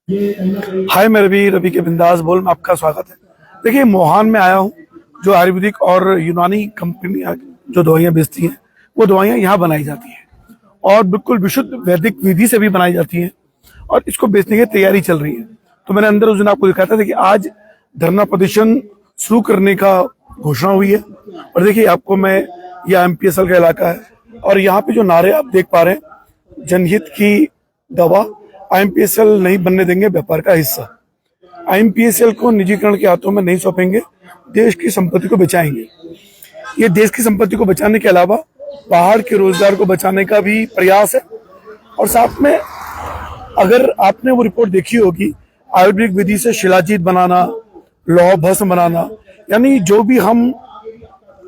हाय, मैं रवि के बिंदास बोल में आपका स्वागत है। देखिए, मोहान में आया हूँ। जो आयुर्वेदिक और यूनानी कंपनी जो दवाइयाँ बेचती हैं, वो दवाइयाँ यहाँ बनाई जाती हैं और बिल्कुल विशुद्ध वैदिक विधि से भी बनाई जाती हैं और इसको बेचने की तैयारी चल रही है। तो मैंने अंदर उस दिन आपको दिखाया था कि आज धरना प्रदर्शन शुरू करने का घोषणा हुई है। और देखिए, आपको मैं, यह एमपीएसएल का इलाका है और यहाँ पे जो नारे आप देख पा रहे हैं, जनहित की दवा, आईएमपीएसएल नहीं बनने देंगे व्यापार का हिस्सा, आईएमपीएसएल को निजीकरण के हाथों में नहीं सौंपेंगे, देश की संपत्ति को बचाएंगे। ये देश की संपत्ति को बचाने के अलावा बाहर के रोजगार को बचाने का भी प्रयास है। और साथ में, अगर आपने वो रिपोर्ट देखी होगी, आयुर्वेदिक विधि से शिलाजीत बनाना, लौह भस्म बनाना, यानी जो भी हम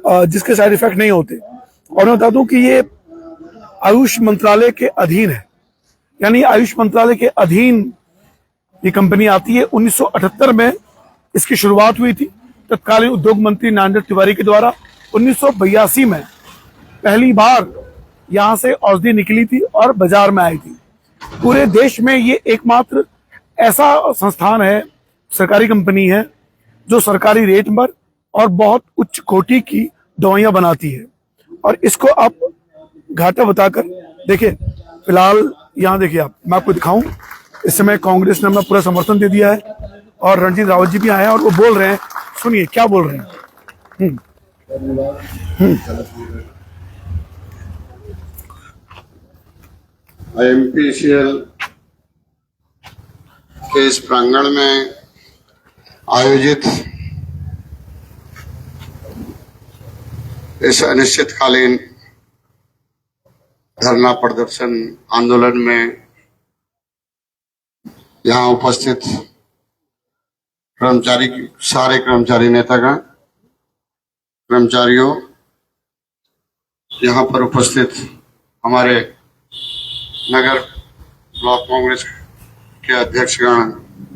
जिसके साइड इफेक्ट नहीं होते। और मैं बता दूं कि ये आयुष मंत्रालय के अधीन है, यानी आयुष मंत्रालय के अधीन ये कंपनी आती है। 1978 में इसकी शुरुआत हुई थी तत्कालीन उद्योग मंत्री नारायण तिवारी के द्वारा। 1982 में पहली बार यहां से औषधि निकली थी और बाजार में आई थी। पूरे देश में ये एकमात्र ऐसा संस्थान है, सरकारी कंपनी है, जो सरकारी रेट पर और बहुत उच्च कोटि की दवाइयां बनाती है। और इसको आप घाटा बताकर देखिए। फिलहाल यहाँ देखिए, मैं आपको दिखाऊं, इस समय कांग्रेस ने अपना पूरा समर्थन दे दिया है और रणजीत रावत जी भी आए हैं और वो बोल रहे हैं, सुनिए क्या बोल रहे हैं। आईएमपीसीएल के इस प्रांगण में आयोजित इस अनिश्चितकालीन धरना प्रदर्शन आंदोलन में यहाँ उपस्थित कर्मचारी, सारे कर्मचारी नेतागण, कर्मचारियों, यहाँ पर उपस्थित हमारे नगर ब्लॉक कांग्रेस के अध्यक्षगण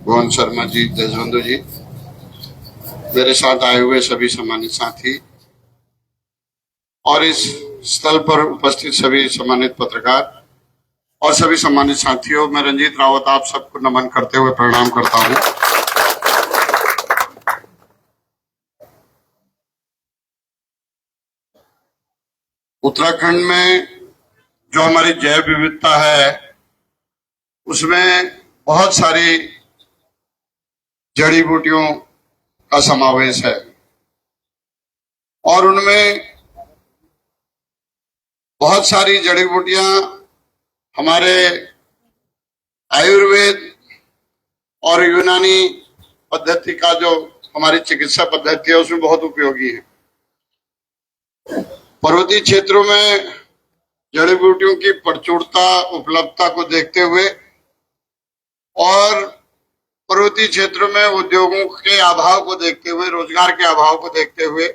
भुवन शर्मा जी, जसवंत जी, मेरे साथ आए हुए सभी सम्मानित साथी और इस स्थल पर उपस्थित सभी सम्मानित पत्रकार और सभी सम्मानित साथियों, मैं रणजीत रावत आप सबको नमन करते हुए प्रणाम करता हूं। उत्तराखंड में जो हमारी जैव विविधता है, उसमें बहुत सारी जड़ी बूटियों का समावेश है और उनमें बहुत सारी जड़ी बूटियां हमारे आयुर्वेद और यूनानी पद्धति का, जो हमारी चिकित्सा पद्धति है, उसमें बहुत उपयोगी है। पर्वतीय क्षेत्रों में जड़ी बूटियों की प्रचुरता, उपलब्धता को देखते हुए और पर्वतीय क्षेत्रों में उद्योगों के अभाव को देखते हुए, रोजगार के अभाव को देखते हुए,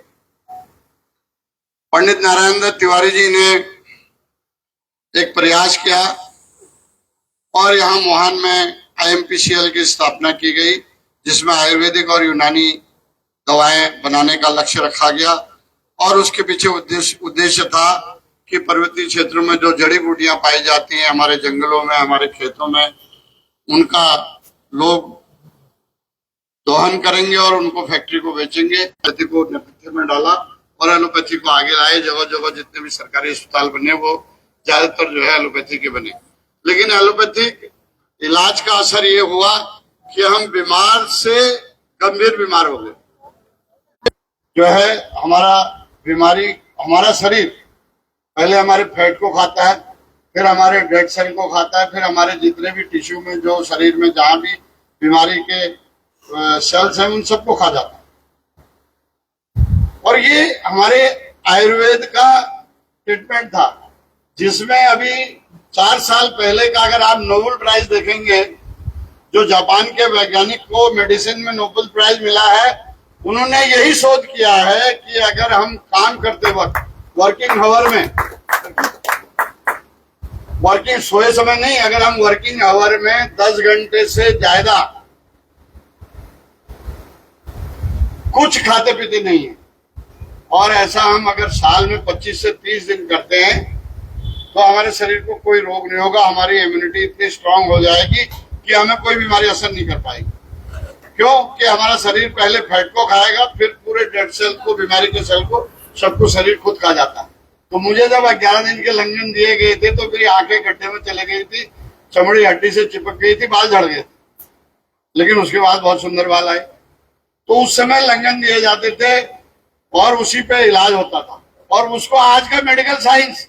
पंडित नारायण दत्त तिवारी जी ने एक प्रयास किया और यहाँ मोहान में आईएमपीसीएल की स्थापना की गई, जिसमें आयुर्वेदिक और यूनानी दवाएं बनाने का लक्ष्य रखा गया। और उसके पीछे उद्देश्य था कि पर्वतीय क्षेत्रों में जो जड़ी बूटियां पाई जाती हैं, हमारे जंगलों में, हमारे खेतों में, उनका लोग दोहन करेंगे और उनको फैक्ट्री को बेचेंगे। एलोपैथी को नेपथ्य में डाला और एलोपैथी को आगे लाए। जगह जगह जितने भी सरकारी अस्पताल बने, वो ज्यादातर जो है एलोपैथी के बने। लेकिन एलोपैथिक इलाज का असर ये हुआ कि हम बीमार से गंभीर बीमार हो गए। जो है हमारा बीमारी, हमारा शरीर पहले हमारे फैट को खाता है, फिर हमारे डेड सेल को खाता है, फिर हमारे जितने भी टिश्यू में, जो शरीर में जहां भी बीमारी के सेल्स हैं, उन सबको खा जाता है। और ये हमारे आयुर्वेद का ट्रीटमेंट था, जिसमें अभी 4 साल पहले का अगर आप नोबेल प्राइज देखेंगे, जो जापान के वैज्ञानिक को मेडिसिन में नोबेल प्राइज मिला है, उन्होंने यही शोध किया है कि अगर हम काम करते वक्त वर्किंग आवर में, वर्किंग सोए समय नहीं, अगर हम वर्किंग आवर में 10 घंटे से ज्यादा कुछ खाते पीते नहीं है, और ऐसा हम अगर साल में 25 से 30 दिन करते हैं, तो हमारे शरीर को कोई रोग नहीं होगा। हमारी इम्यूनिटी इतनी स्ट्रांग हो जाएगी कि हमें कोई बीमारी असर नहीं कर पाएगी। क्यों कि हमारा शरीर पहले फैट को खाएगा, फिर पूरे डेड सेल को, बीमारी के सेल को, सबको शरीर खुद खा जाता है। तो मुझे जब 11 दिन के लंघन दिए गए थे तो मेरी आंखें गड्ढे में चले गई थी, चमड़ी हड्डी से चिपक गई थी, बाल झड़ गए थे, लेकिन उसके बाद बहुत सुंदर बाल आए। तो उस समय लंघन दिए जाते थे और उसी पे इलाज होता था। और उसको आज का मेडिकल साइंस,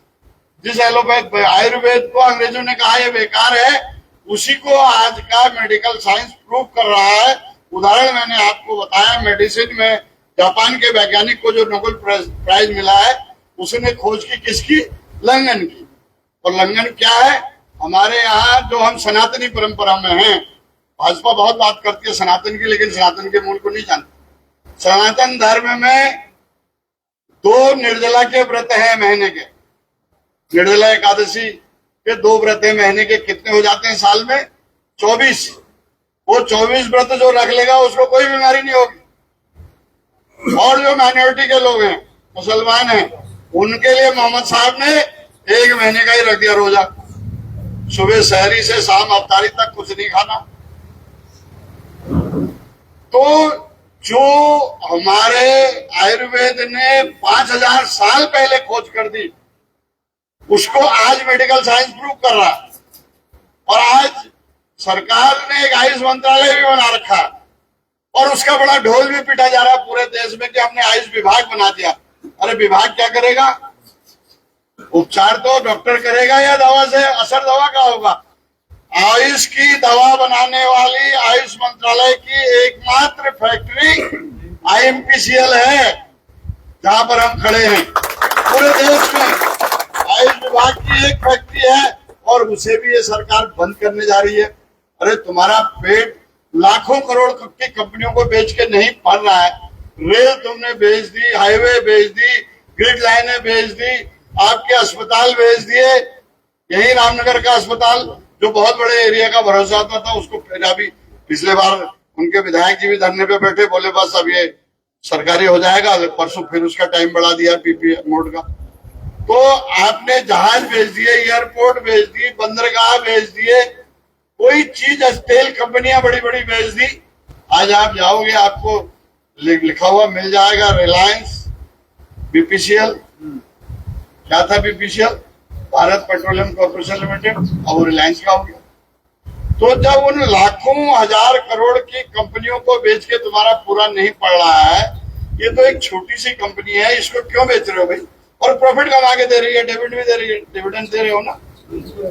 जिस एलोपैथ आयुर्वेद को अंग्रेजों ने कहा ये बेकार है, उसी को आज का मेडिकल साइंस प्रूव कर रहा है। उदाहरण मैंने आपको बताया, मेडिसिन में जापान के वैज्ञानिक को जो नोबेल प्राइज मिला है, उसने खोज की किसकी? लंघन की। और लंघन क्या है? हमारे यहाँ जो हम सनातनी परंपरा में हैं, भाजपा बहुत बात करती है सनातन की, लेकिन सनातन के मूल को नहीं जानती। सनातन धर्म में 2 निर्जला के व्रत हैं महीने के। निर्जला एकादशी के 2 व्रत हैं महीने के। कितने हो जाते हैं साल में? 24। वो 24 व्रत जो रख लेगा उसको कोई बीमारी नहीं होगी। और जो माइनॉरिटी के लोग हैं, मुसलमान हैं, उनके लिए मोहम्मद साहब ने 1 महीने का ही रख दिया रोजा। सुबह सहरी से शाम अफ्तारी तक कुछ नहीं खाना। तो जो हमारे आयुर्वेद ने 5000 साल पहले खोज कर दी, उसको आज मेडिकल साइंस प्रूव कर रहा है। और आज सरकार ने एक आयुष मंत्रालय भी बना रखा है और उसका बड़ा ढोल भी पीटा जा रहा है पूरे देश में कि हमने आयुष विभाग बना दिया। अरे विभाग क्या करेगा? उपचार तो डॉक्टर करेगा या दवा से असर दवा का होगा? आयुष की दवा बनाने वाली आयुष मंत्रालय की एकमात्र फैक्ट्री IMPCL है, जहां पर हम खड़े हैं। पूरे देश में आयुष विभाग की एक फैक्ट्री है और उसे भी ये सरकार बंद करने जा रही है। अरे तुम्हारा पेट लाखों करोड़ की कंपनियों को बेच के नहीं पल रहा है। रेल तुमने बेच दी, हाईवे बेच दी, ग्रिड लाइनें बेच दी, आपके अस्पताल बेच दिए। यही रामनगर का अस्पताल जो बहुत बड़े एरिया का भरोसा होता था, उसको फिर अभी पिछले बार उनके विधायक जी भी धरने पे बैठे, बोले बस अब ये सरकारी हो जाएगा। परसों फिर उसका टाइम बढ़ा दिया PP मोड का। तो आपने जहाज भेज दिए, एयरपोर्ट भेज दी, बंदरगाह भेज दिए, कोई चीज तेल कंपनियां बड़ी बड़ी भेज दी। आज आप जाओगे आपको लिखा हुआ मिल जाएगा रिलायंस BPCL। क्या था BPCL? Bharat petroleum corporation limited, और वो रिलायंस का हो गया। तो जब उन लाखों हजार करोड़ की कंपनियों को बेच के तुम्हारा पूरा नहीं पड़ रहा है, ये तो एक छोटी सी कंपनी है, इसको क्यों बेच रहे हो भाई? और प्रॉफिट कमा के दे रही है, डिविडेंड भी दे रही है, डिविडेंड दे रहे हो ना।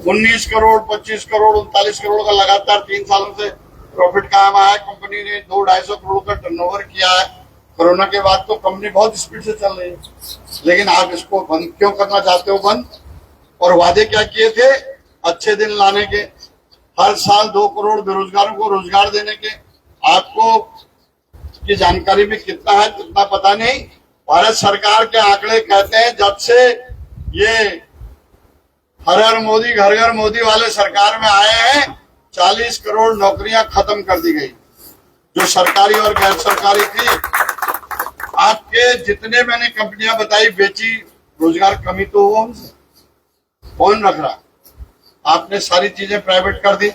19 करोड़, 25 करोड़, 39 करोड़ का लगातार 3 सालों से प्रॉफिट कायम आया। कंपनी ने 200-250 करोड़ का टर्नओवर किया है। कोरोना के बाद तो कंपनी बहुत स्पीड से चल रही है, लेकिन आप इसको बंद क्यों करना चाहते हो? बंद। और वादे क्या किए थे? अच्छे दिन लाने के, हर साल 2 करोड़ बेरोजगारों को रोजगार देने के। आपको की जानकारी में कितना है कितना पता नहीं। भारत सरकार के आंकड़े कहते हैं जब से ये हर हर मोदी घर घर मोदी वाले सरकार में आए हैं, 40 करोड़ नौकरियां खत्म कर दी गई जो सरकारी और गैर सरकारी थी। आपके जितने मैंने कंपनियां बताई बेची, रोजगार कमी तो हुआ उनसे। कौन रख रहा? आपने सारी चीजें प्राइवेट कर दी।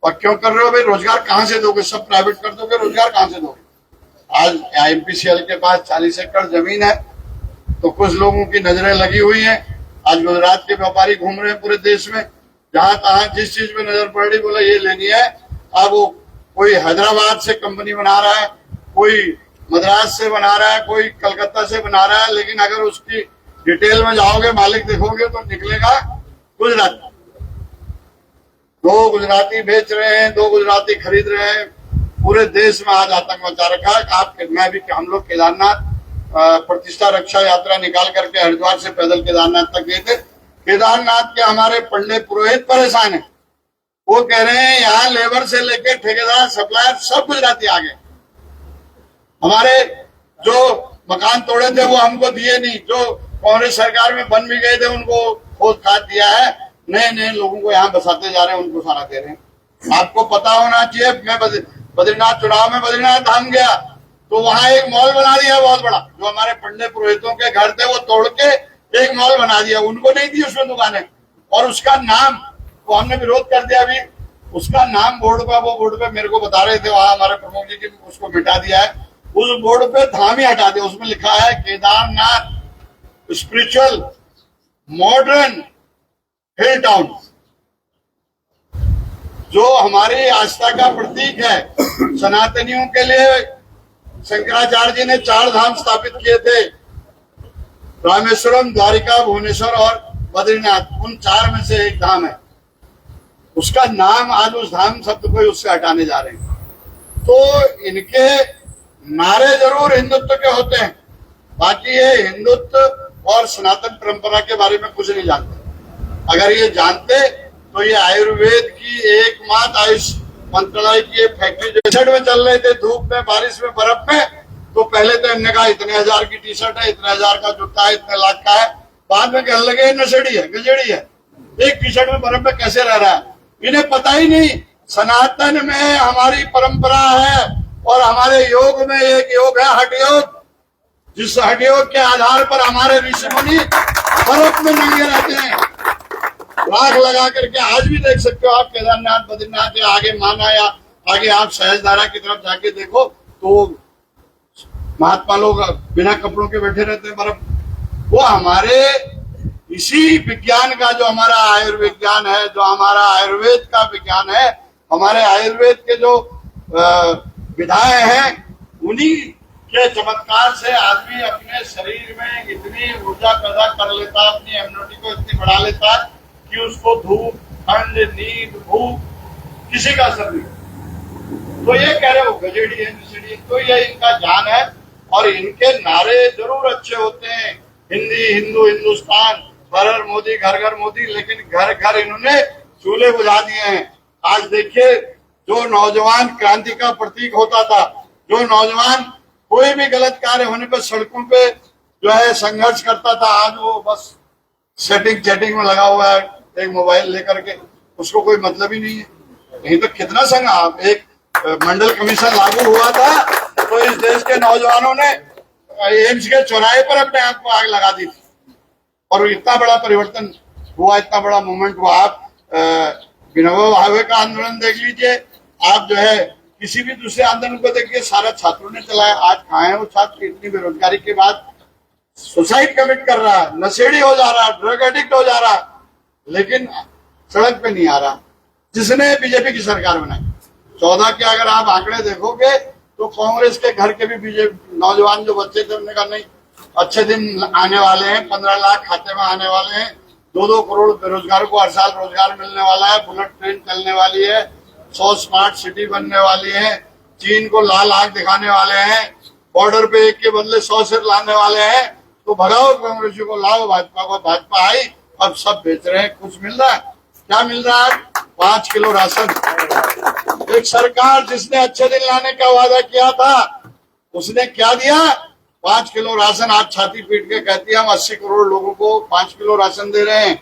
और क्यों कर रहे हो भाई? रोजगार कहां से दोगे? सब प्राइवेट कर दोगे, रोजगार कहां से दोगे? आज IMPCL के पास 40 एकड़ जमीन है, तो कुछ लोगों की नजरें लगी हुई हैं। आज गुजरात के व्यापारी घूम रहे हैं पूरे देश में, जहां तहां जिस चीज में नजर पड़ रही बोला ये लेनी है। अब वो कोई हैदराबाद से कंपनी बना रहा है, कोई मद्रास से बना रहा है, कोई कलकत्ता से बना रहा है, लेकिन अगर उसकी डिटेल में जाओगे, मालिक देखोगे तो निकलेगा गुजराती। 2 गुजराती बेच रहे हैं, 2 गुजराती खरीद रहे हैं। पूरे देश में आज आतंक मचा रखा है। आप मैं भी हम लोग केदारनाथ प्रतिष्ठा रक्षा यात्रा निकाल करके हरिद्वार से पैदल केदारनाथ तक गए थे। केदारनाथ के हमारे पंडित पुरोहित परेशान है। वो कह रहे हैं यहाँ लेबर से लेकर ठेकेदार, सप्लायर सब गुजराती आ गए। हमारे जो मकान तोड़े थे वो हमको दिए नहीं, जो कांग्रेस सरकार में बन भी गए थे उनको खोद खाद दिया है। नए नए लोगों को यहाँ बसाते जा रहे हैं, उनको सारा दे रहे हैं। आपको पता होना चाहिए, मैं बद्रीनाथ चुनाव में बद्रीनाथ धाम गया तो वहां एक मॉल बना दिया बहुत बड़ा। जो हमारे पंडित पुरोहितों के घर थे वो तोड़ के एक मॉल बना दिया। उनको नहीं दी उसमें दुकानें, और उसका नाम वो हमने विरोध कर दिया। अभी उसका नाम बोर्ड पे, वो बोर्ड पे मेरे को बता रहे थे वहां हमारे प्रमुख जी की, उसको मिटा दिया है। उस बोर्ड पे धाम ही हटा दिया, उसमें लिखा है केदारनाथ स्पिरिचुअल मॉडर्न हिल टाउन, जो हमारी आस्था का प्रतीक है। सनातनियों के लिए शंकराचार्य जी ने 4 धाम स्थापित किए थे, रामेश्वरम, द्वारिका, भुवनेश्वर और बद्रीनाथ। उन 4 में से एक धाम है, उसका नाम आज उस धाम शब्द को उससे हटाने जा रहे हैं। तो इनके नारे जरूर हिंदुत्व के होते हैं, बाकी ये हिंदुत्व और सनातन परंपरा के बारे में कुछ नहीं जानते। अगर ये जानते तो ये आयुर्वेद की एकमात्र आयुष मंत्रालय की ये फैक्ट्री जो 60 में चल रहे थे, धूप में, बारिश में, बर्फ में, तो पहले तो इनने कहा इतने हजार की टी शर्ट है, इतने हजार का जूता है, इतने लाख का है। बाद में कहने लगे नशेड़ी है, गजेड़ी है, एक टी शर्ट में बर्फ में कैसे रह रहा है। इन्हें पता ही नहीं सनातन में हमारी परंपरा है और हमारे योग में एक योग है हठ योग, जिस हठ योग के आधार पर हमारे ऋषि मुनि बर्फ में नंगे रहते हैं, राख लगा करके। आज भी देख सकते हो आप केदारनाथ, बद्रीनाथ या आगे माना या आगे आप सहजधारा की तरफ जाके देखो तो महात्मा लोग बिना कपड़ों के बैठे रहते हैं बर्फ। वो हमारे इसी विज्ञान का, जो हमारा आयुर्विज्ञान है, जो हमारा आयुर्वेद का विज्ञान है, हमारे आयुर्वेद के जो विधाएं हैं, उन्हीं के चमत्कार से आदमी अपने शरीर में इतनी ऊर्जा पैदा कर लेता है, अपनी इम्यूनिटी को इतनी बढ़ा लेता है कि उसको धूप, ठंड, नींद, भूख किसी का असर नहीं। तो ये कह रहे हो गजेड़ी है, नशेड़ी, तो ये इनका ज्ञान है। और इनके नारे जरूर अच्छे होते हैं, हिंदी, हिंदू, हिंदुस्तान, हर हर मोदी, घर घर मोदी, लेकिन घर घर इन्होंने चूल्हे बुझा दिए हैं। आज देखिए, जो नौजवान क्रांति का प्रतीक होता था, जो नौजवान कोई भी गलत कार्य होने पर सड़कों पे जो है संघर्ष करता था, आज वो बस सेटिंग चैटिंग में लगा हुआ है, एक मोबाइल लेकर के, उसको कोई मतलब ही नहीं है। नहीं तो कितना संघ, एक मंडल कमीशन लागू हुआ था तो इस देश के नौजवानों ने एम्स के चौराहे पर अपने आप को आग लगा दी थी, और इतना बड़ा परिवर्तन हुआ, इतना बड़ा मूवमेंट हुआ। आप विनोबा भावे का आंदोलन देख लीजिए, आप जो है किसी भी दूसरे आंदोलन को देखिए, सारा छात्रों ने चलाया। आज कहाँ है वो छात्र, इतनी बेरोजगारी के बाद सुसाइड कमिट कर रहा है, नशेड़ी हो जा रहा है, ड्रग एडिक्ट हो जा रहा है, लेकिन सड़क पे नहीं आ रहा। जिसने बीजेपी की सरकार बनाई 14 के अगर आप आंकड़े देखोगे तो कांग्रेस के घर के भी बीजेपी नौजवान जो बच्चे थे, उन्होंने कहा नहीं, अच्छे दिन आने वाले हैं, 15 लाख खाते में आने वाले हैं, 2-2 करोड़ बेरोजगारों को हर साल रोजगार मिलने वाला है, बुलेट ट्रेन चलने वाली है, 100 स्मार्ट सिटी बनने वाली है, चीन को लाल आंख दिखाने वाले हैं, बॉर्डर पे एक के बदले 100 सिर लाने वाले हैं। तो भगाओ कांग्रेस को, लाओ भाजपा को। भाजपा आई, अब सब बेच रहे हैं। कुछ मिल रहा है? क्या मिल रहा है? 5 किलो राशन। एक सरकार जिसने अच्छे दिन लाने का वादा किया था, उसने क्या दिया? 5 किलो राशन। आज छाती पीट के कहती है हम 80 करोड़ लोगों को 5 किलो राशन दे रहे हैं।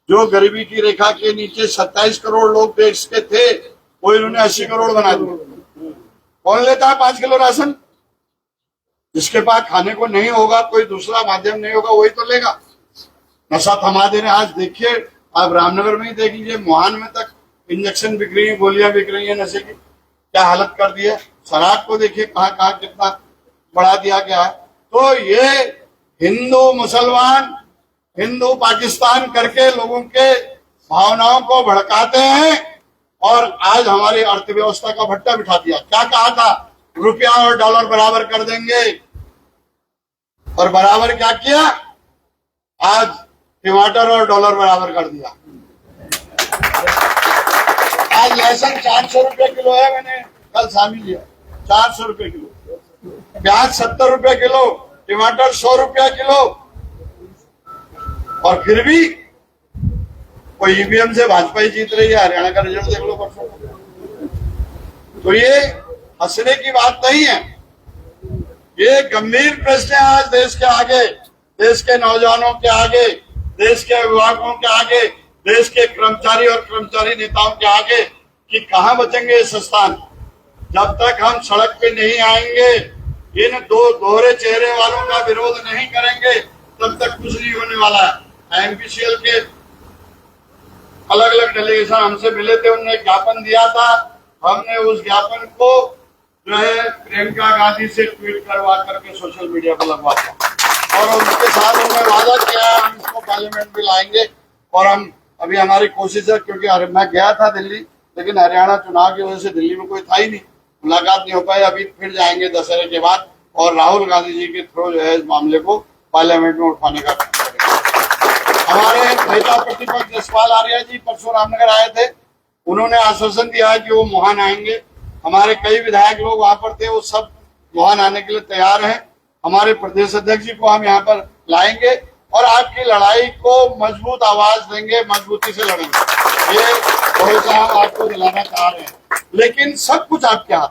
जो गरीबी की रेखा के नीचे 27 करोड़ लोग देश के थे, वो इन्होंने 80 करोड़ बना दिए। कौन लेता है 5 किलो राशन? जिसके पास खाने को नहीं होगा, कोई दूसरा माध्यम नहीं होगा, वही तो लेगा। नशा थमा दे रहे। आज देखिए, आप रामनगर में ही देख लीजिए, मोहान में तक इंजेक्शन बिक रही है, गोलियां बिक रही है नशे की। क्या हालत कर दी है। शराब को देखिए कहाँ कहाँ कितना बढ़ा दिया गया है। तो ये हिंदू मुसलमान, हिंदू पाकिस्तान करके लोगों के भावनाओं को भड़काते हैं और आज हमारी अर्थव्यवस्था का भट्टा बिठा दिया। क्या कहा था? रुपया और डॉलर बराबर कर देंगे, और बराबर क्या किया? आज टमाटर और डॉलर बराबर कर दिया। आज लहसुन 400 रुपए किलो है, मैंने कल शामिल लिया, 400 रुपए किलो। प्याज 70 रुपए किलो, टमाटर 100 रुपया किलो। और फिर भी कोई ईवीएम से भाजपा ही जीत रही है। हरियाणा का रिजल्ट देख लो परसों। तो ये हंसने की बात नहीं है, ये गंभीर प्रश्न है आज देश के आगे, देश के नौजवानों के आगे, देश के विभागों के आगे, देश के कर्मचारी और कर्मचारी नेताओं के आगे, कि कहां बचेंगे ये संस्थान। जब तक हम सड़क पे नहीं आएंगे, इन दोहरे चेहरे वालों का विरोध नहीं करेंगे, तब तक कुछ नहीं होने वाला है। IMPCL के अलग अलग डेलीगेशन हमसे मिले थे, उन्होंने ज्ञापन दिया था। हमने उस ज्ञापन को जो है प्रियंका गांधी से ट्वीट करवा करके सोशल मीडिया पर लगवा था और उनके साथ हमने वादा किया है हम इसको पार्लियामेंट में लाएंगे। और हम अभी हमारी कोशिश है, क्योंकि मैं गया था दिल्ली, लेकिन हरियाणा चुनाव की वजह से दिल्ली में कोई था ही नहीं, मुलाकात नहीं हो पाई। अभी फिर जाएंगे दशहरे के बाद और राहुल गांधी जी के थ्रू जो है इस मामले को पार्लियामेंट में उठाने का काम करेंगे। हमारे नेता प्रतिपक्ष जसपाल आर्या जी परसों रामनगर आए थे, उन्होंने आश्वासन दिया है कि वो मुहान आएंगे। हमारे कई विधायक लोग वहां पर थे, वो सब मुहान आने के लिए तैयार हैं। हमारे प्रदेश अध्यक्ष जी को हम यहाँ पर लाएंगे और आपकी लड़ाई को मजबूत आवाज देंगे, मजबूती से लड़ेंगे। ये भरोसा हम आपको दिलाना चाह रहे हैं, लेकिन सब कुछ आपके हाथ।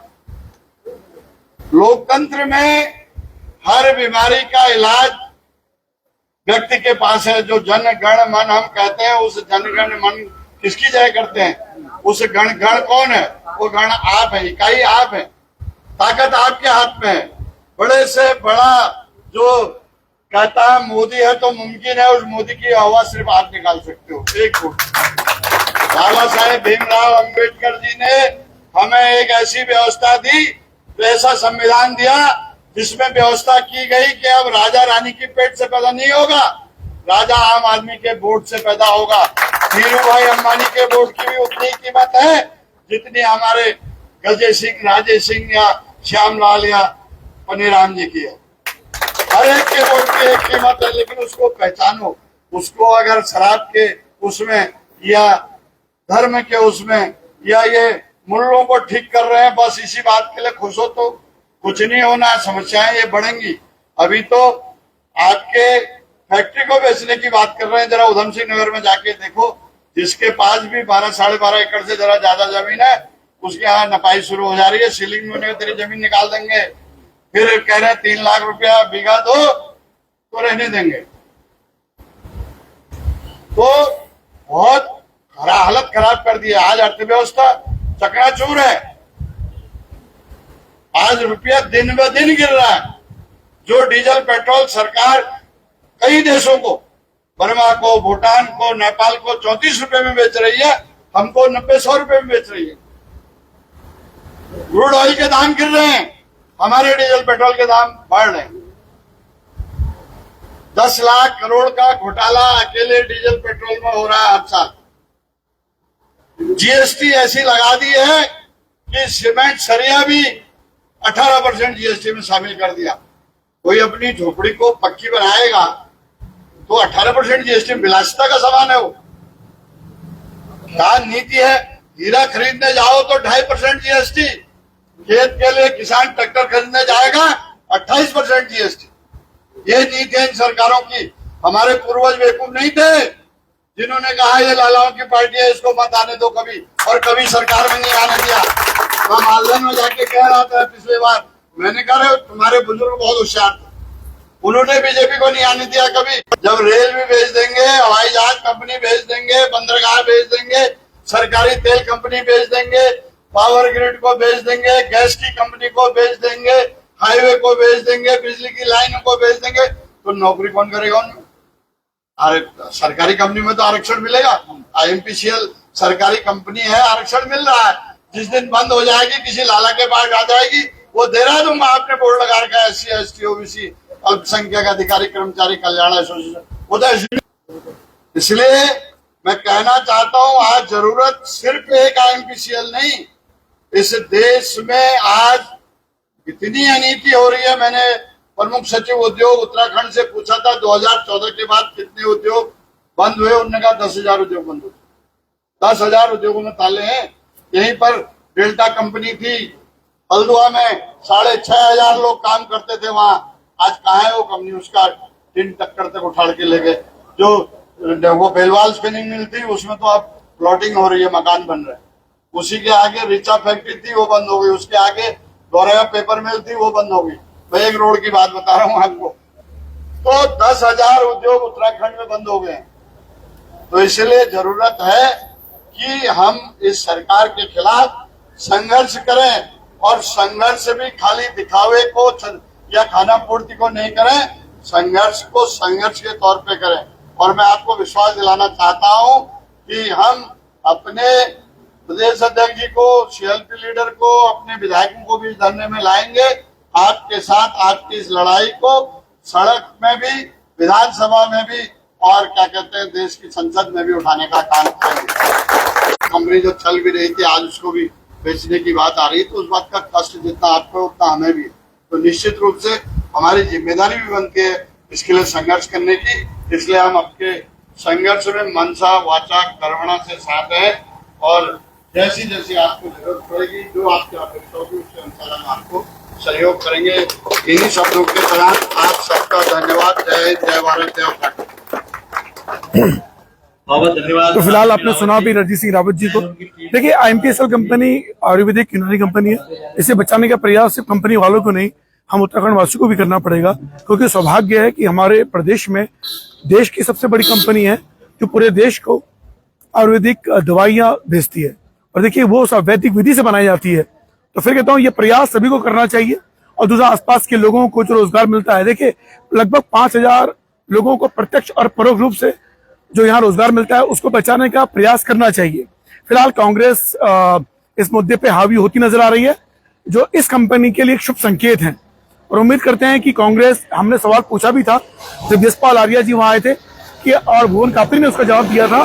लोकतंत्र में हर बीमारी का इलाज व्यक्ति के पास है। जो जन गण मन हम कहते हैं, उस जन गण मन किसकी जय करते हैं? उस गण कौन है? वो गण आप है, इकाई आप है, ताकत आपके हाथ में है। बड़े से बड़ा जो कहता है मोदी है तो मुमकिन है, उस मोदी की आवाज सिर्फ आप निकाल सकते हो। एक वोट। बाबा साहेब भीमराव अंबेडकर जी ने हमें एक ऐसी व्यवस्था दी, तो ऐसा संविधान दिया जिसमें व्यवस्था की गई कि अब राजा रानी की पेट से पैदा नहीं होगा, राजा आम आदमी के वोट से पैदा होगा। धीरू भाई अंबानी के वोट की भी उतनी कीमत है जितनी हमारे गजय सिंह, राजेश सिंह या श्यामलाल या पनीराम जी की है। हर एक के वोट की एक कीमत है, लेकिन उसको पहचानो। उसको अगर शराब के उसमें या धर्म के उसमें या ये मुल्लों को ठीक कर रहे हैं, बस इसी बात के लिए खुश हो तो कुछ नहीं होना, समस्याएं ये बढ़ेंगी। अभी तो आपके फैक्ट्री को बेचने की बात कर रहे हैं, जरा उधम सिंह नगर में जाके देखो, जिसके पास भी 12 साढ़े 12 एकड़ से जरा ज्यादा जमीन है, उसके यहाँ नपाई शुरू हो जा रही है। सीलिंग होने तेरी जमीन निकाल देंगे, फिर कह रहे हैं 3 लाख रुपया बीघा दो तो रहने देंगे। तो बहुत हालत खराब कर दी है। आज अर्थव्यवस्था चकनाचूर है। आज रुपया दिन ब दिन गिर रहा है। जो डीजल पेट्रोल सरकार कई देशों को, बर्मा को, भूटान को, नेपाल को 34 रुपए में बेच रही है, हमको 90-100 रुपए में बेच रही है। क्रूड ऑयल के दाम गिर रहे हैं, हमारे डीजल पेट्रोल के दाम बढ़ रहे हैं। 10 लाख करोड़ का घोटाला अकेले डीजल पेट्रोल में हो रहा है हर साल। जीएसटी ऐसी लगा दी है कि सीमेंट सरिया भी 18% जीएसटी में शामिल कर दिया। कोई अपनी झोपड़ी को पक्की बनाएगा तो 18% जीएसटी विलासिता का सामान है वो। क्या नीति है? हीरा खरीदने जाओ तो 2.5% जीएसटी, खेत के लिए किसान ट्रैक्टर खरीदने जाएगा 28% जीएसटी। ये नीति है इन सरकारों की। हमारे पूर्वज बेवकूफ नहीं थे जिन्होंने कहा ये लालाओं की पार्टी है, इसको मत आने दो कभी, और कभी सरकार में नहीं आने दिया। मैं मालदह में जाके कह रहा था पिछले बार, मैंने कहा तुम्हारे बुजुर्ग बहुत होशियार थे, उन्होंने बीजेपी को नहीं आने दिया कभी। जब रेल भी भेज देंगे, हवाई जहाज कंपनी भेज देंगे, बंदरगाह भेज देंगे, सरकारी तेल कंपनी भेज देंगे, पावर ग्रिड को भेज देंगे, गैस की कंपनी को भेज देंगे, हाईवे को भेज देंगे, बिजली की लाइन को भेज देंगे, तो नौकरी कौन करेगा उनमें? अरे सरकारी कंपनी में तो आरक्षण मिलेगा। आईएमपीसीएल सरकारी कंपनी है, आरक्षण मिल रहा है। जिस दिन बंद हो जाएगी, किसी लाला के पास आ जाएगी, वो दे रहा दूंगा। आपने बोर्ड लगा रखा है SC ST OBC अल्पसंख्यक अधिकारी कर्मचारी कल्याण एसोसिएशन, वो तो इसलिए मैं कहना चाहता हूं, आज जरूरत सिर्फ एक आईएमपीसीएल नहीं, इस देश में आज इतनी अनीति हो रही है। मैंने प्रमुख सचिव उद्योग उत्तराखंड से पूछा था 2014 के बाद कितने उद्योग बंद हुए, उन्होंने कहा 10,000 उद्योग बंद हुए। 10,000 उद्योगों में ताले हैं। यहीं पर डेल्टा कंपनी थी हल्द्वां में, 6,500 लोग काम करते थे वहां। आज कहाँ है वो कंपनी? उसका टिन टक्कर तक उठाड़ के ले गए। जो वो बेलवाल स्पिनिंग मिल थी, उसमें तो अब प्लॉटिंग हो रही है, मकान बन रहे हैं। उसी के आगे रिचा फैक्ट्री थी, वो बंद हो गई। उसके आगे गौरया पेपर मिल थी, वो बंद हो गई। मैं एक रोड की बात बता रहा हूँ आपको। तो 10,000 उद्योग उत्तराखंड में बंद हो गए हैं। तो इसलिए जरूरत है कि हम इस सरकार के खिलाफ संघर्ष करें, और संघर्ष भी खाली दिखावे को या खाना पूर्ति को नहीं करें, संघर्ष को संघर्ष के तौर पे करें। और मैं आपको विश्वास दिलाना चाहता हूं कि हम अपने प्रदेश अध्यक्ष जी को, सीएलपी लीडर को, अपने विधायकों को भी धरने में लाएंगे। आपके साथ आपकी इस लड़ाई को सड़क में भी, विधानसभा में भी और क्या कहते हैं देश की संसद में भी उठाने का काम करेंगे। कंपनी जो चल भी रही थी आज उसको भी बेचने की बात आ रही है, तो उस बात का कष्ट जितना आपको उतना हमें भी, तो निश्चित रूप से हमारी जिम्मेदारी भी बनती है इसके लिए संघर्ष करने की। इसलिए हम आपके संघर्ष में मनसा वाचा कर्मणा से साथ हैं और जैसी जैसी आपको जरूरत पड़ेगी, जो आपकी अपेक्षा होगी उसके अनुसार हम आपको सहयोग करेंगे। इन्हीं शब्दों के साथ आप सबका धन्यवाद। जय हिंद, जय भारत, जय उत्तराखंड। बहुत धन्यवाद। तो फिलहाल आपने सुना भी रणजीत सिंह रावत जी को। देखिए IMPSL कंपनी आयुर्वेदिक यूनानी कंपनी है, इसे बचाने का प्रयास सिर्फ कंपनी वालों को नहीं, हम उत्तराखंड वासियों को भी करना पड़ेगा, क्योंकि सौभाग्य है कि हमारे प्रदेश में देश की सबसे बड़ी कंपनी है जो पूरे देश को आयुर्वेदिक दवाइयां भेजती है और देखिए वो सब वैदिक विधि से बनाई जाती है। तो फिर कहता हूँ ये प्रयास सभी को करना चाहिए। और दूसरा आसपास के लोगों को जो रोजगार मिलता है, देखिए लगभग 5000 लोगों को प्रत्यक्ष और परोक्ष रूप से जो यहाँ रोजगार मिलता है उसको बचाने का प्रयास करना चाहिए। फिलहाल कांग्रेस इस मुद्दे पे हावी होती नजर आ रही है, जो इस कंपनी के लिए एक शुभ संकेत है और उम्मीद करते हैं कि कांग्रेस, हमने सवाल पूछा भी था जब यशपाल आर्या जी वहां आए थे कि, और भुवन कापरी ने उसका जवाब दिया था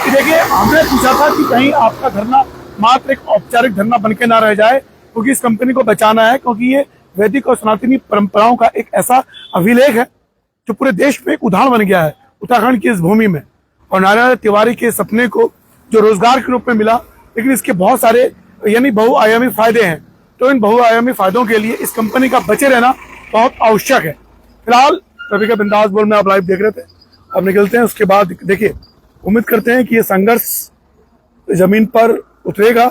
कि देखिए हमने पूछा था कि कहीं आपका धरना मात्र एक औपचारिक धरना बनके ना रह जाए, क्योंकि इस कंपनी को बचाना है, क्योंकि ये वैदिक और सनातनी परंपराओं का एक ऐसा अभिलेख है जो पूरे देश में एक उदाहरण बन गया है उत्तराखंड की इस भूमि में। और नारायण तिवारी के सपने को जो रोजगार के रूप में मिला, लेकिन इसके बहुत सारे यानी बहुआयामी फायदे हैं, तो इन बहुआयामी फायदों के लिए इस कंपनी का बचे रहना बहुत आवश्यक है। फिलहाल रवि का बिंदास बोल में आप लाइव देख रहे थे, अब निकलते हैं। उसके बाद देखिए उम्मीद करते हैं कि ये संघर्ष जमीन पर उतरेगा।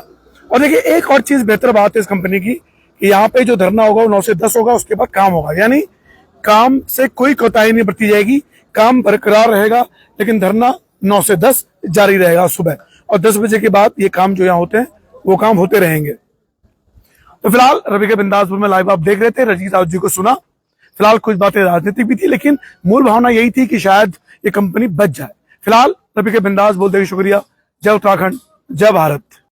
और देखिए एक और चीज बेहतर बात है इस कंपनी की कि यहाँ पे जो धरना होगा वो 9 से 10 होगा, उसके बाद काम होगा, यानी काम से कोई कोताही नहीं बरती जाएगी, काम बरकरार रहेगा, लेकिन धरना 9 से 10 जारी रहेगा सुबह, और 10 बजे के बाद ये काम जो यहाँ होते हैं वो काम होते रहेंगे। तो फिलहाल रवि के बिंदासपुर में लाइव आप देख रहे थे, रजनीश रावत जी को सुना। फिलहाल कुछ बातें राजनीतिक भी थी, लेकिन मूल भावना यही थी कि शायद ये कंपनी बच जाए। फिलहाल रवि के बिंदास बोलते हुए शुक्रिया। जय उत्तराखंड, जय भारत।